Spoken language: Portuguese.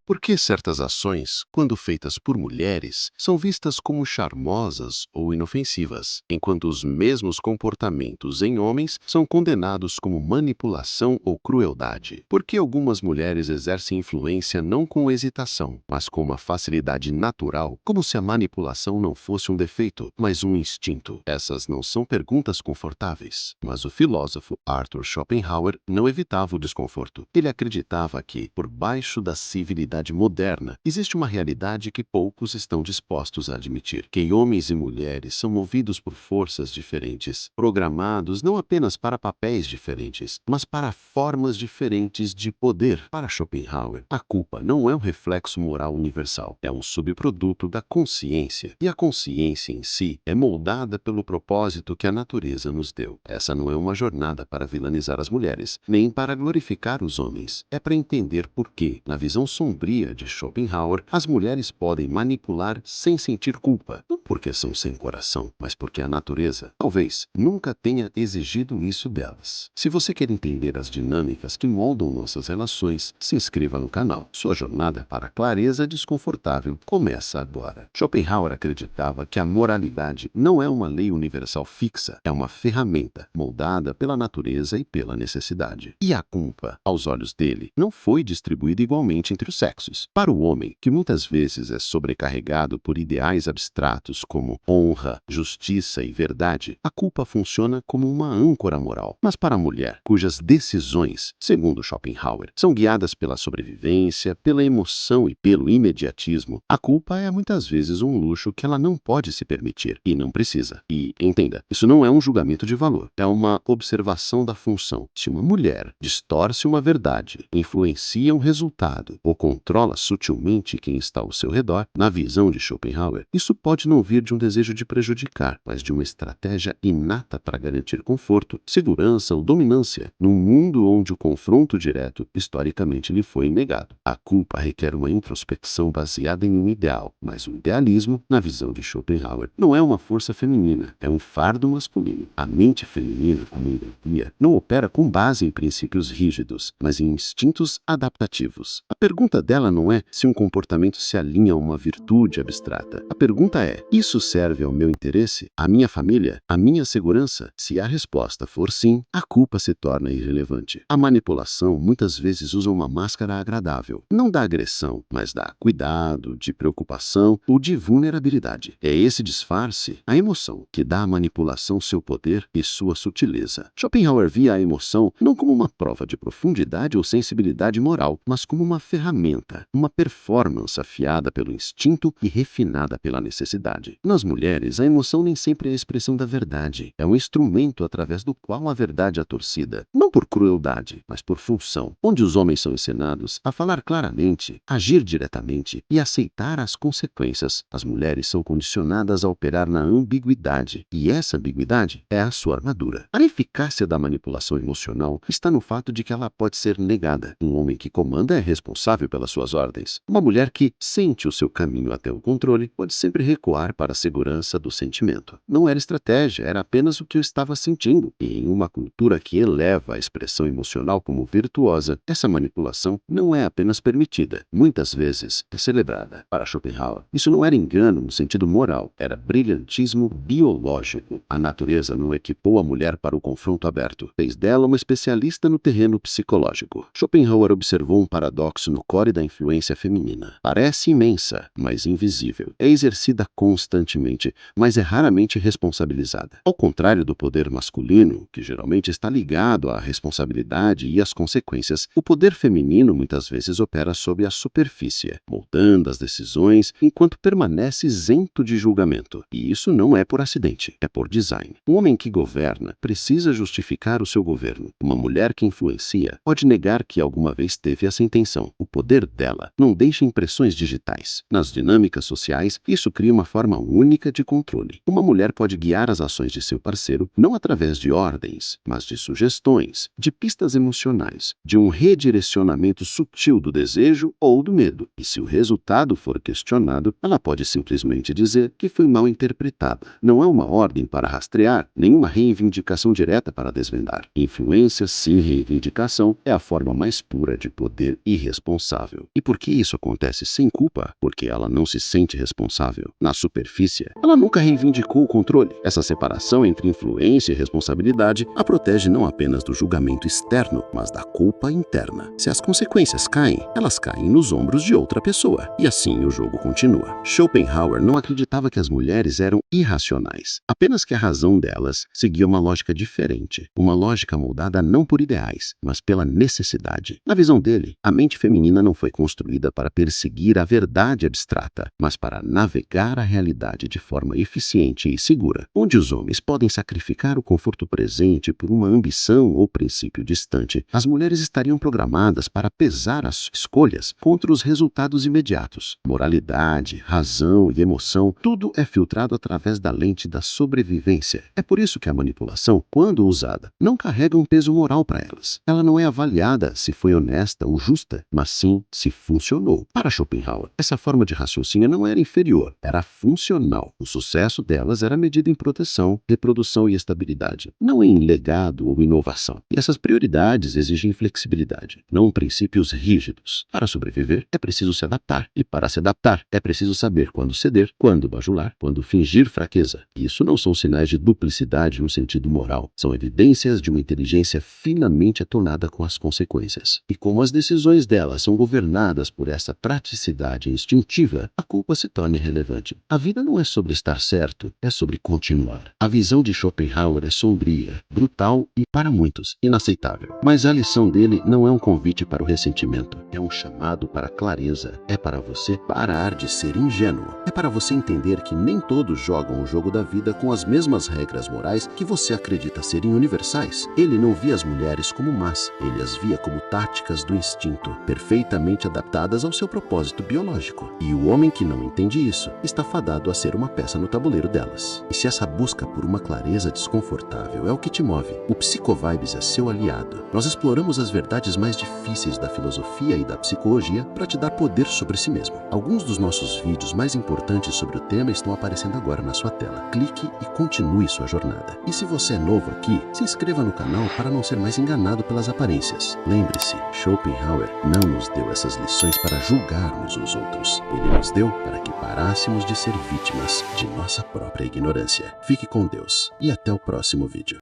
Por que certas ações, quando feitas por mulheres, são vistas como charmosas ou inofensivas, enquanto os mesmos comportamentos em homens são condenados como manipulação ou crueldade? Por que algumas mulheres exercem influência não com hesitação, mas com uma facilidade natural, como se a manipulação não fosse um defeito, mas um instinto? Essas não são perguntas confortáveis, mas o filósofo Arthur Schopenhauer não evitava o desconforto. Ele acreditava que, por baixo da civilidade moderna, existe uma realidade que poucos estão dispostos a admitir, que homens e mulheres são movidos por forças diferentes, programados não apenas para papéis diferentes, mas para formas diferentes de poder. Para Schopenhauer, a culpa não é um reflexo moral universal, é um subproduto da consciência, e a consciência em si é moldada pelo propósito que a natureza nos deu. Essa não é uma jornada para vilanizar as mulheres, nem para glorificar os homens. É para entender por que, na visão sombria de Schopenhauer, as mulheres podem manipular sem sentir culpa, não porque são sem coração, mas porque a natureza, talvez, nunca tenha exigido isso delas. Se você quer entender as dinâmicas que moldam nossas relações, se inscreva no canal. Sua jornada para a clareza desconfortável começa agora. Schopenhauer acreditava que a moralidade não é uma lei universal fixa, é uma ferramenta moldada pela natureza e pela necessidade. E a culpa, aos olhos dele, não foi distribuída igualmente entre os sexos. Para o homem, que muitas vezes é sobrecarregado por ideais abstratos como honra, justiça e verdade, a culpa funciona como uma âncora moral. Mas para a mulher, cujas decisões, segundo Schopenhauer, são guiadas pela sobrevivência, pela emoção e pelo imediatismo, a culpa é muitas vezes um luxo que ela não pode se permitir e não precisa. E, entenda, isso não é um julgamento de valor, é uma observação da função. Se uma mulher distorce uma verdade, influencia um resultado ou controla sutilmente quem está ao seu redor, na visão de Schopenhauer, isso pode não vir de um desejo de prejudicar, mas de uma estratégia inata para garantir conforto, segurança ou dominância, num mundo onde o confronto direto historicamente lhe foi negado. A culpa requer uma introspecção baseada em um ideal, mas o idealismo, na visão de Schopenhauer, não é uma força feminina, é um fardo masculino. A mente feminina, como entropia, não opera com base em princípios rígidos, mas em instintos adaptativos. A pergunta dela não é se um comportamento se alinha a uma virtude abstrata. A pergunta é: isso serve ao meu interesse, à minha família, à minha segurança? Se a resposta for sim, a culpa se torna irrelevante. A manipulação muitas vezes usa uma máscara agradável, não da agressão, mas da cuidado, de preocupação ou de vulnerabilidade. É esse disfarce, a emoção, que dá à manipulação seu poder e sua sutileza. Schopenhauer via a emoção não como uma prova de profundidade ou sensibilidade moral, mas como uma ferramenta, uma performance afiada pelo instinto e refinada pela necessidade. Nas mulheres, a emoção nem sempre é a expressão da verdade. É um instrumento através do qual a verdade é torcida, não por crueldade, mas por função. Onde os homens são ensinados a falar claramente, agir diretamente e aceitar as consequências, as mulheres são condicionadas a operar na ambiguidade, e essa ambiguidade é a sua armadura. A eficácia da manipulação emocional está no fato de que ela pode ser negada. Um homem que comanda é responsável pelas suas ordens. Uma mulher que sente o seu caminho até o controle pode sempre recuar para a segurança do sentimento. Não era estratégia, era apenas o que eu estava sentindo. E em uma cultura que eleva a expressão emocional como virtuosa, essa manipulação não é apenas permitida, muitas vezes é celebrada. Para Schopenhauer, isso não era engano no sentido moral, era brilhantismo biológico. A natureza não equipou a mulher para o confronto aberto, fez dela uma especialista no terreno psicológico. Schopenhauer observou um paradoxo no core da influência feminina. Parece imensa, mas invisível. É exercida constantemente, mas é raramente responsabilizada. Ao contrário do poder masculino, que geralmente está ligado à responsabilidade e às consequências, o poder feminino muitas vezes opera sob a superfície, moldando as decisões enquanto permanece isento de julgamento. E isso não é por acidente, é por design. Um homem que governa precisa justificar o seu governo. Uma mulher que influencia pode negar que alguma vez teve essa intenção. O poder dela não deixa impressões digitais. Nas dinâmicas sociais, isso cria uma forma única de controle. Uma mulher pode guiar as ações de seu parceiro não através de ordens, mas de sugestões, de pistas emocionais, de um redirecionamento sutil do desejo ou do medo. E se o resultado for questionado, ela pode simplesmente dizer que foi mal interpretada. Não é uma ordem para rastrear, nenhuma reivindicação direta para desvendar. Influência sem reivindicação é a forma mais pura de poder irresponsável. responsável. E por que isso acontece sem culpa? Porque ela não se sente responsável. Na superfície, ela nunca reivindicou o controle. Essa separação entre influência e responsabilidade a protege não apenas do julgamento externo, mas da culpa interna. Se as consequências caem, elas caem nos ombros de outra pessoa. E assim o jogo continua. Schopenhauer não acreditava que as mulheres eram irracionais, apenas que a razão delas seguia uma lógica diferente, uma lógica moldada não por ideais, mas pela necessidade. Na visão dele, a mente feminina não foi construída para perseguir a verdade abstrata, mas para navegar a realidade de forma eficiente e segura, onde os homens podem sacrificar o conforto presente por uma ambição ou princípio distante. As mulheres estariam programadas para pesar as escolhas contra os resultados imediatos. Moralidade, razão e emoção, tudo é filtrado através da lente da sobrevivência. É por isso que a manipulação, quando usada, não carrega um peso moral para elas. Ela não é avaliada se foi honesta ou justa, mas sim se funcionou. Para Schopenhauer, essa forma de raciocínio não era inferior, era funcional. O sucesso delas era medido em proteção, reprodução e estabilidade, não em legado ou inovação. E essas prioridades exigem flexibilidade, não princípios rígidos. Para sobreviver, é preciso se adaptar. E para se adaptar, é preciso saber quando ceder, quando bajular, quando fingir fraqueza. E isso não são sinais de duplicidade no sentido moral. São evidências de uma inteligência finamente atonada com as consequências. E como as decisões delas são governadas por essa praticidade instintiva, a culpa se torna irrelevante. A vida não é sobre estar certo, é sobre continuar. A visão de Schopenhauer é sombria, brutal e, para muitos, inaceitável. Mas a lição dele não é um convite para o ressentimento, é um chamado para a clareza. É para você parar de ser ingênuo. É para você entender que nem todos jogam o jogo da vida com as mesmas regras morais que você acredita serem universais. Ele não via as mulheres como más, ele as via como táticas do instinto, perfeitamente adaptadas ao seu propósito biológico. E o homem que não entende isso está fadado a ser uma peça no tabuleiro delas. E se essa busca por uma clareza desconfortável é o que te move, o Psicovibes é seu aliado. Nós exploramos as verdades mais difíceis da filosofia e da psicologia para te dar poder sobre si mesmo. Alguns dos nossos vídeos mais importantes sobre o tema estão aparecendo agora na sua tela. Clique e continue sua jornada. E se você é novo aqui, se inscreva no canal para não ser mais enganado pelas aparências. Lembre-se, Schopenhauer não nos deu essas lições para julgarmos os outros. Ele nos deu para que parássemos de ser vítimas de nossa própria ignorância. Fique com Deus e até o próximo vídeo.